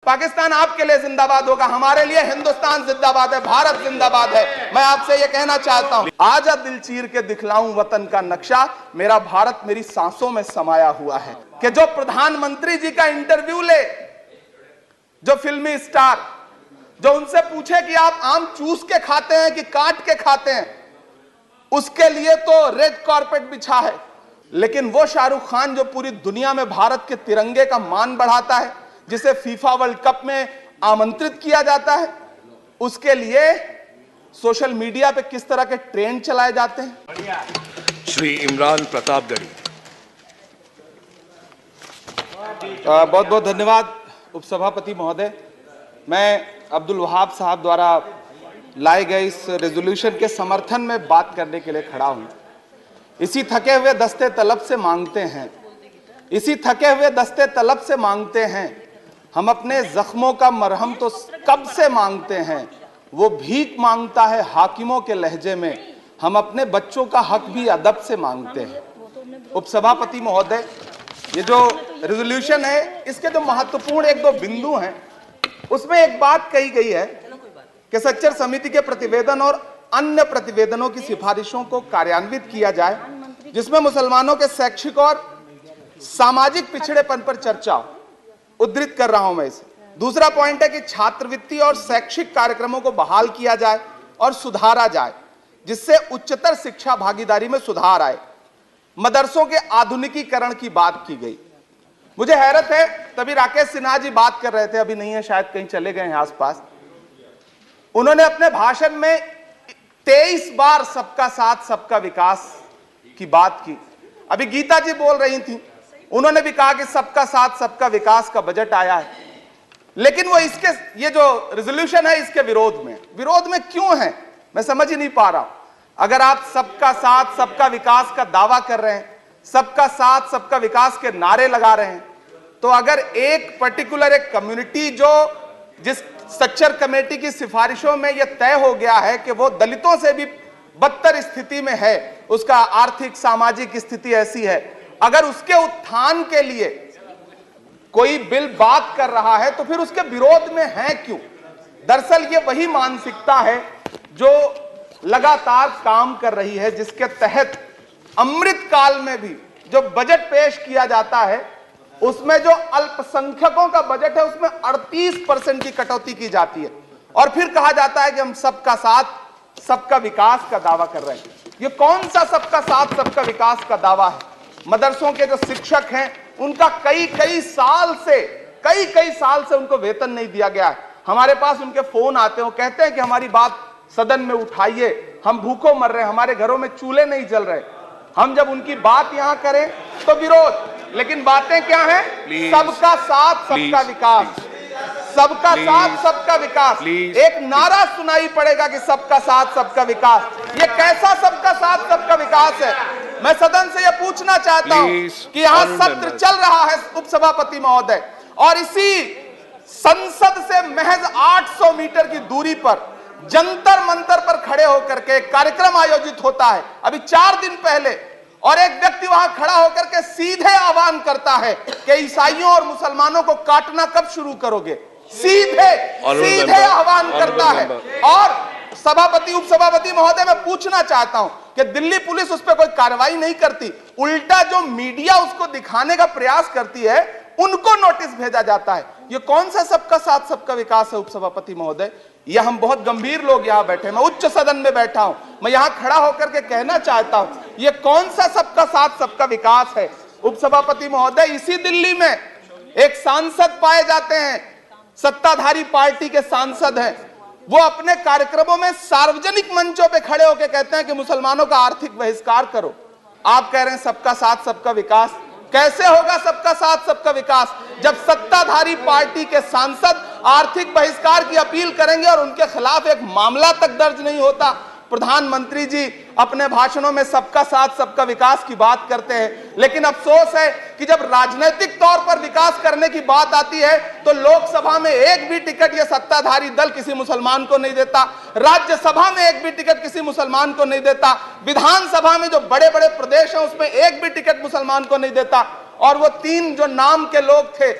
पाकिस्तान आपके लिए जिंदाबाद होगा, हमारे लिए हिंदुस्तान जिंदाबाद है, भारत जिंदाबाद है। मैं आपसे ये कहना चाहता हूं, आजा दिल चीर के दिखलाऊं वतन का नक्शा, मेरा भारत मेरी सांसों में समाया हुआ है। कि जो प्रधानमंत्री जी का इंटरव्यू ले, जो फिल्मी स्टार, जो उनसे पूछे कि आप आम चूस के खाते हैं कि काट के खाते हैं, उसके लिए तो रेड कारपेट बिछा है। लेकिन वो शाहरुख खान जो पूरी दुनिया में भारत के तिरंगे का मान बढ़ाता है, जिसे फीफा वर्ल्ड कप में आमंत्रित किया जाता है, उसके लिए सोशल मीडिया पे किस तरह के ट्रेंड चलाए जाते हैं। श्री इमरान प्रतापगढ़ी। बहुत बहुत धन्यवाद उपसभापति महोदय। मैं अब्दुल वहाब साहब द्वारा लाए गए इस रेजोल्यूशन के समर्थन में बात करने के लिए खड़ा हूं। इसी थके हुए दस्ते तलब से मांगते हैं, इसी थके हुए दस्ते तलब से मांगते हैं, हम अपने जख्मों का मरहम तो कब से मांगते हैं, वो भीख मांगता है हाकिमों के लहजे में, हम अपने बच्चों का हक भी अदब से मांगते हैं। उपसभापति महोदय, ये जो रेजोल्यूशन है, इसके जो महत्वपूर्ण एक दो बिंदु हैं, उसमें एक बात कही गई है कि सच्चर समिति के प्रतिवेदन और अन्य प्रतिवेदनों की सिफारिशों को कार्यान्वित किया जाए, जिसमें मुसलमानों के शैक्षिक और सामाजिक पिछड़ेपन पर चर्चा हो। उद्धृत कर रहा हूं मैं इसे। दूसरा पॉइंट है कि छात्रवृत्ति और शैक्षिक कार्यक्रमों को बहाल किया जाए और सुधारा जाए, जिससे उच्चतर शिक्षा भागीदारी में सुधार आए। मदरसों के आधुनिकीकरण की बात की गई। मुझे हैरत है, तभी राकेश सिन्हा जी बात कर रहे थे, अभी नहीं है शायद, कहीं चले गए हैं आसपास। उन्होंने अपने भाषण में 23 बार सबका साथ सबका विकास की बात की। अभी गीता जी बोल रही थी, उन्होंने भी कहा कि सबका साथ सबका विकास का बजट आया है, लेकिन वो इसके, ये जो रेजोल्यूशन है, इसके विरोध में क्यों है, मैं समझ ही नहीं पा रहा हूं। अगर आप सबका साथ सबका विकास का दावा कर रहे हैं, सबका साथ सबका विकास के नारे लगा रहे हैं, तो अगर एक पर्टिकुलर एक कम्युनिटी जो जिस सच्चर कमेटी की सिफारिशों में यह तय हो गया है कि वो दलितों से भी बदतर स्थिति में है, उसका आर्थिक सामाजिक स्थिति ऐसी है, अगर उसके उत्थान के लिए कोई बिल बात कर रहा है तो फिर उसके विरोध में है क्यों? दरअसल ये वही मानसिकता है जो लगातार काम कर रही है, जिसके तहत अमृत काल में भी जो बजट पेश किया जाता है, उसमें जो अल्पसंख्यकों का बजट है उसमें 38% की कटौती की जाती है, और फिर कहा जाता है कि हम सबका साथ सबका विकास का दावा कर रहे हैं। ये कौन सा सबका साथ सबका विकास का दावा है? मदरसों के जो शिक्षक हैं, उनका कई साल से उनको वेतन नहीं दिया गया है। हमारे पास उनके फोन आते हैं, कहते हैं कि हमारी बात सदन में उठाइए, हम भूखों मर रहे हैं, हमारे घरों में चूल्हे नहीं जल रहे। हम जब उनकी बात यहां करें तो विरोध, लेकिन बातें क्या हैं? सबका साथ सबका विकास, सबका साथ सबका विकास। एक नारा सुनाई पड़ेगा कि सबका साथ सबका विकास। ये कैसा सबका साथ सबका विकास है? मैं सदन से यह पूछना चाहता हूं कि यहां सत्र चल रहा है उपसभापति महोदय, और इसी संसद से महज 800 मीटर की दूरी पर जंतर मंतर पर खड़े होकर के कार्यक्रम आयोजित होता है अभी 4 दिन पहले, और एक व्यक्ति वहां खड़ा होकर के सीधे आह्वान करता है कि ईसाइयों और मुसलमानों को काटना कब शुरू करोगे। सीधे आह्वान करता है। और सभापति उपसभापति महोदय, मैं पूछना चाहता हूं कि दिल्ली पुलिस उस पर कोई कार्रवाई नहीं करती, उल्टा जो मीडिया उसको दिखाने का प्रयास करती है उनको नोटिस भेजा जाता है। ये कौन सा सबका साथ सबका विकास है उपसभापति महोदय? यह हम बहुत गंभीर लोग यहां बैठे, मैं उच्च सदन में बैठा हूं, मैं यहां खड़ा होकर के कहना चाहता हूं, यह कौन सा सबका साथ सबका विकास है? उपसभापति महोदय, इसी दिल्ली में एक सांसद पाए जाते हैं, सत्ताधारी पार्टी के सांसद हैं, वो अपने कार्यक्रमों में सार्वजनिक मंचों पे खड़े होकर कहते हैं कि मुसलमानों का आर्थिक बहिष्कार करो। आप कह रहे हैं सबका साथ सबका विकास। कैसे होगा सबका साथ सबका विकास जब सत्ताधारी पार्टी के सांसद आर्थिक बहिष्कार की अपील करेंगे और उनके खिलाफ एक मामला तक दर्ज नहीं होता? प्रधानमंत्री जी अपने भाषणों में सबका साथ सबका विकास की बात करते हैं, लेकिन अफसोस है कि जब राजनीतिक तौर पर विकास करने की बात आती है तो लोकसभा में एक भी टिकट ये सत्ताधारी दल किसी मुसलमान को नहीं देता, राज्यसभा में एक भी टिकट किसी मुसलमान को नहीं देता, विधानसभा में जो बड़े बड़े प्रदेश हैं उसमें एक भी टिकट मुसलमान को नहीं देता। और वो 3 जो नाम के लोग थे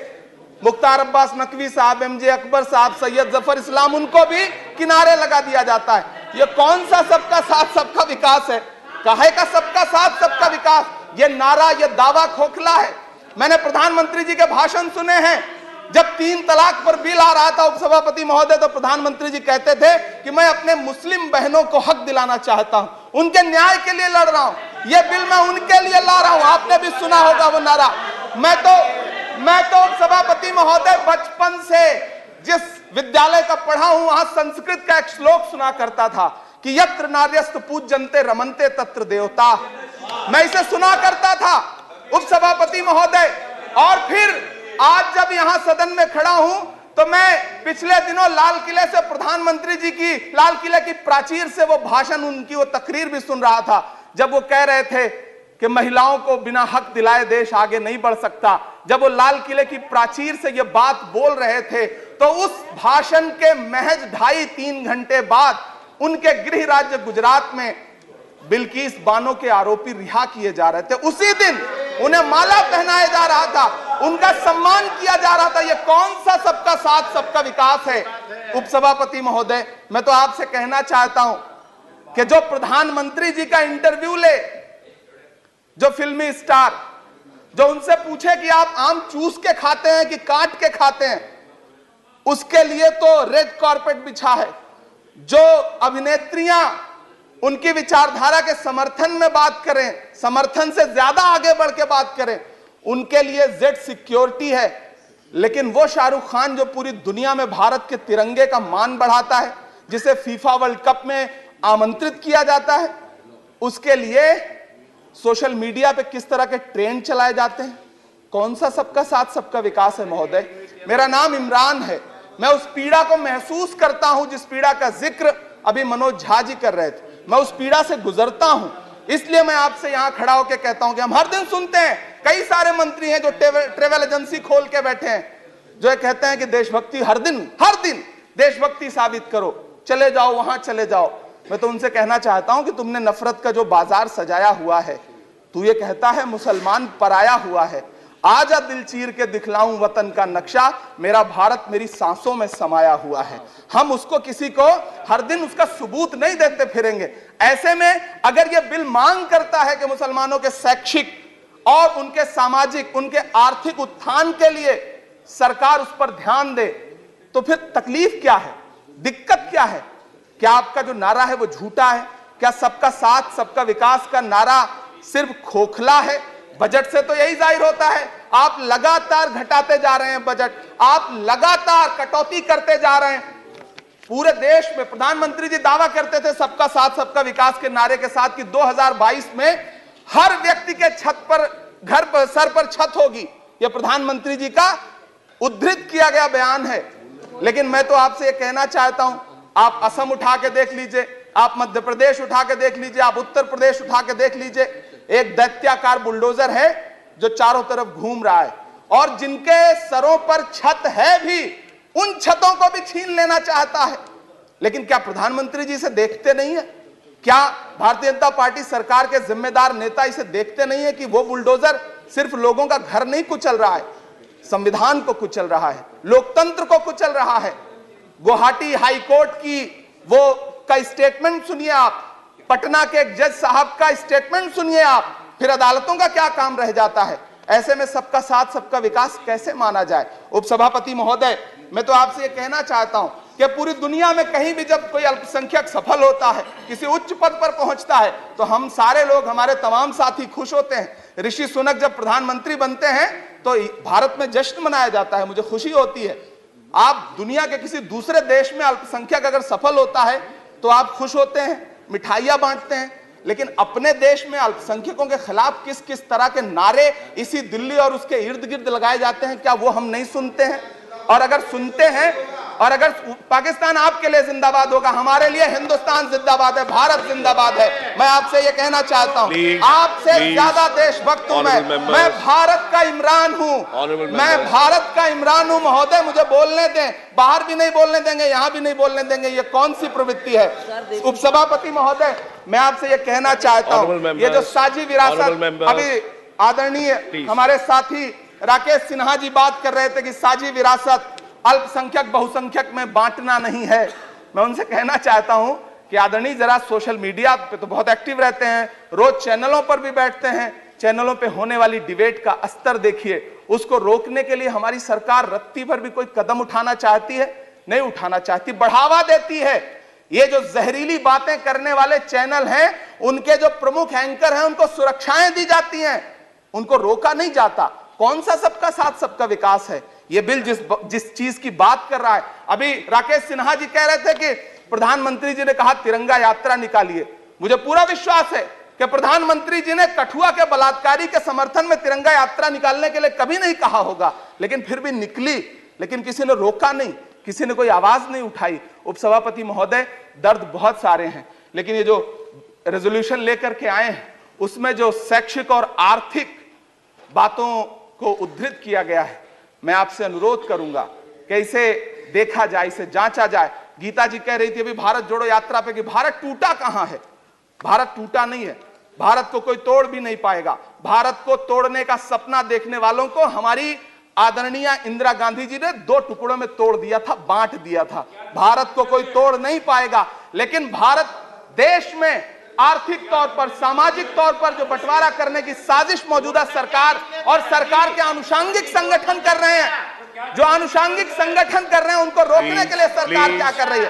मुख्तार अब्बास नकवी साहब, एमजे अकबर साहब, सैयद जफर इस्लाम, उनको भी किनारे लगा दिया जाता है। ये कौन सा सबका साथ सबका विकास है? काहे का सबका साथ सबका विकास? ये नारा, ये दावा खोखला है। मैंने प्रधानमंत्री जी के भाषण सुने हैं। जब 3 तलाक पर बिल आ रहा था उपसभापति महोदय, तो प्रधानमंत्री जी कहते थे कि मैं अपने मुस्लिम बहनों को हक दिलाना चाहता हूं, उनके न्याय के लिए लड़ रहा हूं, ये बिल मैं उनके लिए ला रहा हूं। आपने भी सुना होगा वो नारा। मैं तो उपसभापति महोदय बचपन से जिस विद्यालय का पढ़ा हूं, वहां संस्कृत का एक श्लोक सुना करता था कि यत्र नार्यस्त पूज्यन्ते रमन्ते तत्र देवता। मैं इसे सुना करता था उपसभापति महोदय। और फिर आज जब यहां सदन में खड़ा हूं, तो मैं पिछले दिनों लाल किले से प्रधानमंत्री जी की, लाल किले की प्राचीर से वो भाषण, उनकी वो तकरीर भी सुन रहा था, जब वो कह रहे थे कि महिलाओं को बिना हक दिलाए देश आगे नहीं बढ़ सकता। जब वो लाल किले की प्राचीर से ये बात बोल रहे थे, तो उस भाषण के महज 2.5-3 घंटे बाद उनके गृह राज्य गुजरात में बिल्किस बानो के आरोपी रिहा किए जा रहे थे। उसी दिन उन्हें माला पहनाया जा रहा था, उनका सम्मान किया जा रहा था। ये कौन सा सबका साथ सबका विकास है? उपसभापति महोदय, मैं तो आपसे कहना चाहता हूं कि जो प्रधानमंत्री जी का इंटरव्यू ले, जो फिल्मी स्टार, जो उनसे पूछे कि आप आम चूस के खाते हैं कि काट के खाते हैं, उसके लिए तो रेड कारपेट बिछा है। जो अभिनेत्रियां उनकी विचारधारा के समर्थन में बात करें, समर्थन से ज्यादा आगे बढ़ के बात करें, उनके लिए जेड सिक्योरिटी है। लेकिन वो शाहरुख खान जो पूरी दुनिया में भारत के तिरंगे का मान बढ़ाता है, जिसे फीफा वर्ल्ड कप में आमंत्रित किया जाता है, उसके लिए सोशल मीडिया पे किस तरह के ट्रेंड चलाए जाते हैं? कौन सा सबका साथ सबका विकास है महोदय? मेरा नाम इमरान है। मैं उस पीड़ा को महसूस करता हूं जिस पीड़ा का जिक्र अभी मनोज झा जी कर रहे थे। मैं उस पीड़ा से गुजरता हूं, इसलिए मैं आपसे यहां खड़ा होकर कहता हूं कि हम हर दिन सुनते हैं, कई सारे मंत्री हैं जो ट्रेवल एजेंसी खोल के बैठे हैं, जो कहते हैं कि देशभक्ति हर दिन देशभक्ति साबित करो, चले जाओ वहां चले जाओ। मैं तो उनसे कहना चाहता हूं कि तुमने नफरत का जो बाजार सजाया हुआ है, तू ये कहता है मुसलमान पराया हुआ है, आजा दिल चीर के दिखलाऊं वतन का नक्शा, मेरा भारत मेरी सांसों में समाया हुआ है। हम उसको किसी को हर दिन उसका सबूत नहीं देते फिरेंगे। ऐसे में अगर ये बिल मांग करता है कि मुसलमानों के शैक्षिक और उनके सामाजिक, उनके आर्थिक उत्थान के लिए सरकार उस पर ध्यान दे, तो फिर तकलीफ क्या है, दिक्कत क्या है? क्या आपका जो नारा है वो झूठा है? क्या सबका साथ सबका विकास का नारा सिर्फ खोखला है? बजट से तो यही जाहिर होता है, आप लगातार घटाते जा रहे हैं बजट, आप लगातार कटौती करते जा रहे हैं। पूरे देश में प्रधानमंत्री जी दावा करते थे सबका साथ सबका विकास के नारे के साथ कि 2022 में हर व्यक्ति के छत पर, घर पर, सर पर छत होगी। यह प्रधानमंत्री जी का उद्धृत किया गया बयान है। लेकिन मैं तो आपसे यह कहना चाहता हूं, आप असम उठा के देख लीजिए, आप मध्य प्रदेश उठा के देख लीजिए, आप उत्तर प्रदेश उठा के देख लीजिए, एक दैत्याकार बुलडोजर है जो चारों तरफ घूम रहा है, और जिनके सरों पर छत है भी, उन छतों को भी छीन लेना चाहता है। लेकिन क्या प्रधानमंत्री जी इसे देखते नहीं है? क्या भारतीय जनता पार्टी सरकार के जिम्मेदार नेता इसे देखते नहीं है कि वो बुलडोजर सिर्फ लोगों का घर नहीं कुचल रहा है, संविधान को कुचल रहा है, लोकतंत्र को कुचल रहा है। गुवाहाटी हाईकोर्ट की वो का स्टेटमेंट सुनिए आप, पटना के एक जज साहब का स्टेटमेंट सुनिए आप, फिर अदालतों का क्या काम रह जाता है? ऐसे में सबका साथ सबका विकास कैसे माना जाए? उपसभापति महोदय, मैं तो आपसे ये कहना चाहता हूं कि पूरी दुनिया में कहीं भी जब कोई अल्पसंख्यक सफल होता है, किसी उच्च पद पर पहुंचता है, तो हम सारे लोग, हमारे तमाम साथी खुश होते हैं। ऋषि सुनक जब प्रधानमंत्री बनते हैं तो भारत में जश्न मनाया जाता है, मुझे खुशी होती है। आप दुनिया के किसी दूसरे देश में अल्पसंख्यक अगर सफल होता है तो आप खुश होते हैं, मिठाइयां बांटते हैं। लेकिन अपने देश में अल्पसंख्यकों के खिलाफ किस किस तरह के नारे इसी दिल्ली और उसके इर्द गिर्द लगाए जाते हैं, क्या वो हम नहीं सुनते हैं? और अगर सुनते हैं, और अगर पाकिस्तान आपके लिए जिंदाबाद होगा, हमारे लिए हिंदुस्तान जिंदाबाद है, भारत जिंदाबाद है। मैं आपसे ये कहना चाहता हूं, आपसे ज्यादा देशभक्त हूं मैं भारत का इमरान हूं, मैं भारत का इमरान हूं। महोदय, मुझे बोलने दें, बाहर भी नहीं बोलने देंगे, यहां भी नहीं बोलने देंगे। ये कौन सी प्रवृत्ति है? उपसभापति महोदय, मैं आपसे ये कहना चाहता हूं, ये जो साझी विरासत, अभी आदरणीय हमारे साथी राकेश सिन्हा जी बात कर रहे थे कि साझी विरासत अल्पसंख्यक बहुसंख्यक में बांटना नहीं है। मैं उनसे कहना चाहता हूं कि आदरणीय जरा सोशल मीडिया पे तो बहुत एक्टिव रहते हैं, रोज चैनलों पर भी बैठते हैं, चैनलों पे होने वाली डिबेट का स्तर देखिए। उसको रोकने के लिए हमारी सरकार रत्ती भर भी कोई कदम उठाना चाहती है? नहीं उठाना चाहती, बढ़ावा देती है। ये जो जहरीली बातें करने वाले चैनल हैं, उनके जो प्रमुख एंकर हैं, उनको सुरक्षाएं दी जाती हैं, उनको रोका नहीं जाता। कौन सा सबका साथ सबका विकास है? ये बिल जिस चीज की बात कर रहा है, अभी राकेश सिन्हा जी कह रहे थे कि प्रधानमंत्री जी ने कहा तिरंगा यात्रा निकालिए। मुझे पूरा विश्वास है कि प्रधानमंत्री जी ने कठुआ के बलात्कारी के समर्थन में तिरंगा यात्रा निकालने के लिए कभी नहीं कहा होगा, लेकिन फिर भी निकली, लेकिन किसी ने रोका नहीं, किसी ने कोई आवाज नहीं उठाई। उपसभापति महोदय, दर्द बहुत सारे हैं, लेकिन ये जो रेजोल्यूशन लेकर के आए हैं उसमें जो शैक्षिक और आर्थिक बातों को उद्धृत किया गया है, मैं आपसे अनुरोध करूंगा कि इसे देखा जाए, इसे जांचा जाए। गीता जी कह रही थी अभी भारत जोड़ो यात्रा पे कि भारत टूटा कहां है? भारत टूटा नहीं है, भारत को कोई तोड़ भी नहीं पाएगा। भारत को तोड़ने का सपना देखने वालों को हमारी आदरणीय इंदिरा गांधी जी ने 2 टुकड़ों में तोड़ दिया था, बांट दिया था। भारत को कोई तोड़ नहीं पाएगा, लेकिन भारत देश में आर्थिक तौर पर, सामाजिक तौर पर जो बंटवारा करने की साजिश मौजूदा सरकार और सरकार के आनुषंगिक संगठन कर रहे हैं, जो आनुषंगिक संगठन कर रहे हैं, उनको रोकने के लिए सरकार क्या कर रही है?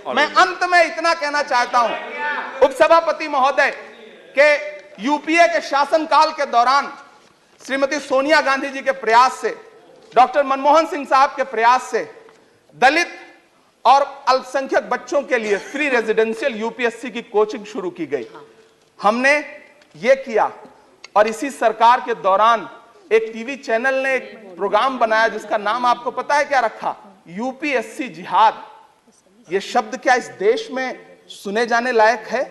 मैं अंत में इतना कहना चाहता हूं उपसभापति महोदय के यूपीए के शासनकाल के दौरान श्रीमती सोनिया गांधी जी के प्रयास से, डॉक्टर मनमोहन सिंह साहब के प्रयास से दलित और अल्पसंख्यक बच्चों के लिए फ्री रेजिडेंशियल यूपीएससी की कोचिंग शुरू की गई। हमने ये किया, और इसी सरकार के दौरान एक टीवी चैनल ने एक प्रोग्राम बनाया जिसका नाम आपको पता है क्या रखा? यूपीएससी जिहाद। ये शब्द क्या इस देश में सुने जाने लायक है?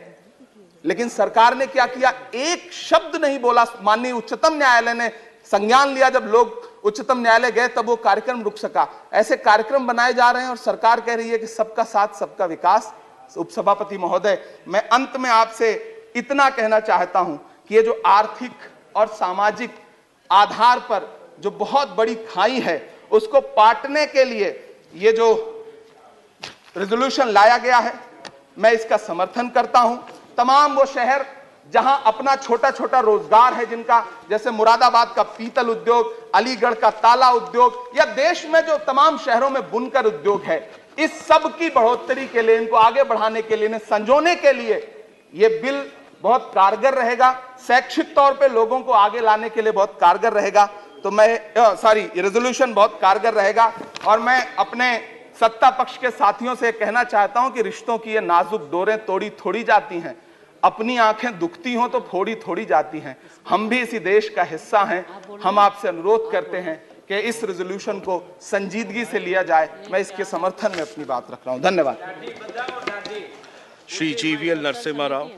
लेकिन सरकार ने क्या किया? एक शब्द नहीं बोला। माननीय उच्चतम न्यायालय ने संज्ञान लिया, जब लोग उच्चतम न्यायालय गए तब वो कार्यक्रम रुक सका। ऐसे कार्यक्रम बनाए जा रहे हैं और सरकार कह रही है कि सबका साथ सबका विकास। उपसभापति महोदय, मैं अंत में आपसे इतना कहना चाहता हूं कि ये जो आर्थिक और सामाजिक आधार पर जो बहुत बड़ी खाई है, उसको पाटने के लिए ये जो रेजोल्यूशन लाया गया है, मैं इसका समर्थन करता हूं। तमाम वो शहर जहां अपना छोटा छोटा रोजगार है, जिनका जैसे मुरादाबाद का पीतल उद्योग, अलीगढ़ का ताला उद्योग, या देश में जो तमाम शहरों में बुनकर उद्योग है, इस सब की बढ़ोतरी के लिए, इनको आगे बढ़ाने के लिए, इन्हें संजोने के लिए ये बिल बहुत कारगर रहेगा। शैक्षिक तौर पे लोगों को आगे लाने के लिए बहुत कारगर रहेगा। तो मैं ये रेजोल्यूशन बहुत कारगर रहेगा। और मैं अपने सत्ता पक्ष के साथियों से कहना चाहता हूं कि रिश्तों की ये नाजुक डोरें तोड़ी थोड़ी जाती हैं, अपनी आंखें दुखती हों तो फोड़ी थोड़ी जाती हैं। हम भी इसी देश का हिस्सा हैं। हम आपसे अनुरोध करते हैं कि इस रेजोल्यूशन को संजीदगी से लिया जाए। मैं इसके समर्थन में अपनी बात रख रहा हूं। धन्यवाद। श्री GVL नरसिम्हा राव।